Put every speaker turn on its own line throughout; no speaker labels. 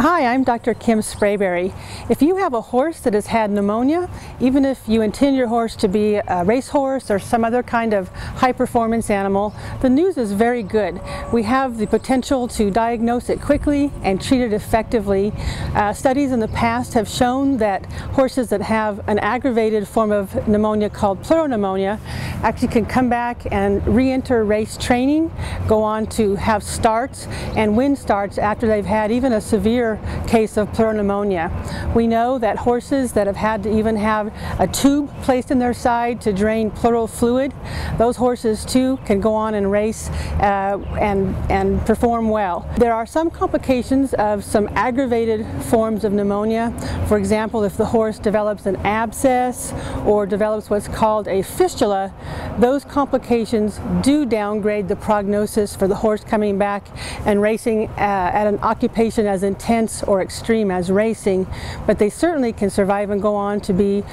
Hi, I'm Dr. Kim Sprayberry. If you have a horse that has had pneumonia, even if you intend your horse to be a racehorse or some other kind of high-performance animal, the news is very good. We have the potential to diagnose it quickly and treat it effectively. Studies in the past have shown that horses that have an aggravated form of pneumonia called pleuropneumonia actually can come back and re-enter race training, go on to have starts and win starts after they've had even a severe case of pleuropneumonia. We know that horses that have had to even have a tube placed in their side to drain pleural fluid, those horses too can go on and race and perform well. There are some complications of some aggravated forms of pneumonia. For example, if the horse develops an abscess or develops what's called a fistula, those complications do downgrade the prognosis for the horse coming back and racing at an occupation as intense or extreme as racing, but they certainly can survive and go on to be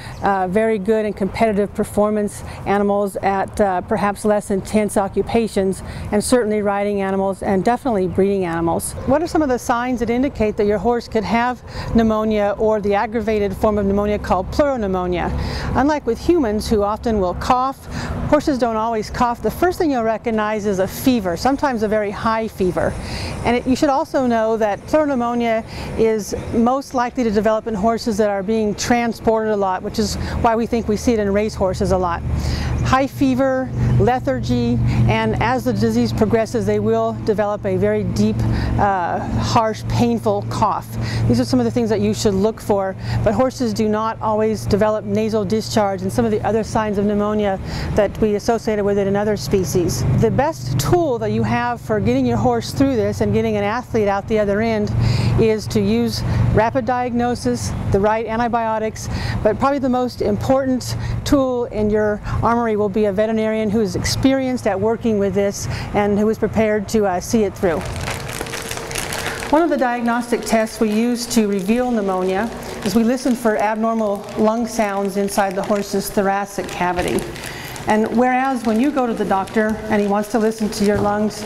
very good and competitive performance animals at perhaps less intense occupations, and certainly riding animals and definitely breeding animals. What are some of the signs that indicate that your horse could have pneumonia or the aggravated form of pneumonia called pleuropneumonia? Unlike with humans who often will cough, horses don't always cough. The first thing you'll recognize is a fever, sometimes a very high fever. And you should also know that pleuropneumonia is most likely to develop in horses that are being transported a lot, which is why we think we see it in race horses a lot. High fever, lethargy, and as the disease progresses, they will develop a very deep, harsh, painful cough. These are some of the things that you should look for, but horses do not always develop nasal discharge and some of the other signs of pneumonia that we associated with it in other species. The best tool that you have for getting your horse through this and getting an athlete out the other end is to use rapid diagnosis, the right antibiotics, but probably the most important tool in your armory will be a veterinarian who is experienced at working with this and who is prepared to see it through. One of the diagnostic tests we use to reveal pneumonia is we listen for abnormal lung sounds inside the horse's thoracic cavity. And whereas when you go to the doctor and he wants to listen to your lungs,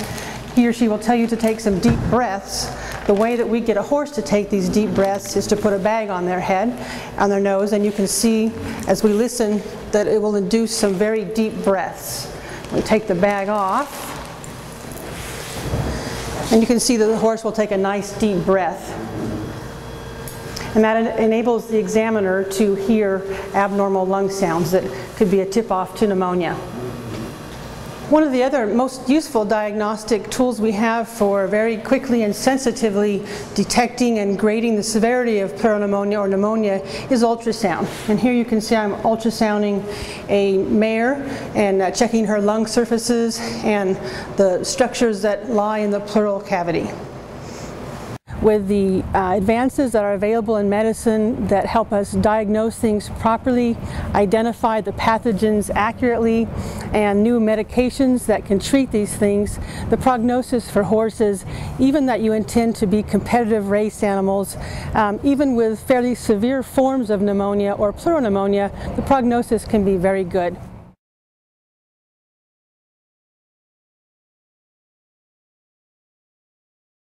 he or she will tell you to take some deep breaths. The way that we get a horse to take these deep breaths is to put a bag on their head, on their nose, and you can see as we listen that it will induce some very deep breaths. We take the bag off, and you can see that the horse will take a nice deep breath. And that enables the examiner to hear abnormal lung sounds that could be a tip-off to pneumonia. One of the other most useful diagnostic tools we have for very quickly and sensitively detecting and grading the severity of pleuropneumonia or pneumonia is ultrasound. And here you can see I'm ultrasounding a mare and checking her lung surfaces and the structures that lie in the pleural cavity. With the advances that are available in medicine that help us diagnose things properly, identify the pathogens accurately, and new medications that can treat these things, the prognosis for horses, even that you intend to be competitive race animals, even with fairly severe forms of pneumonia or pleuropneumonia, the prognosis can be very good.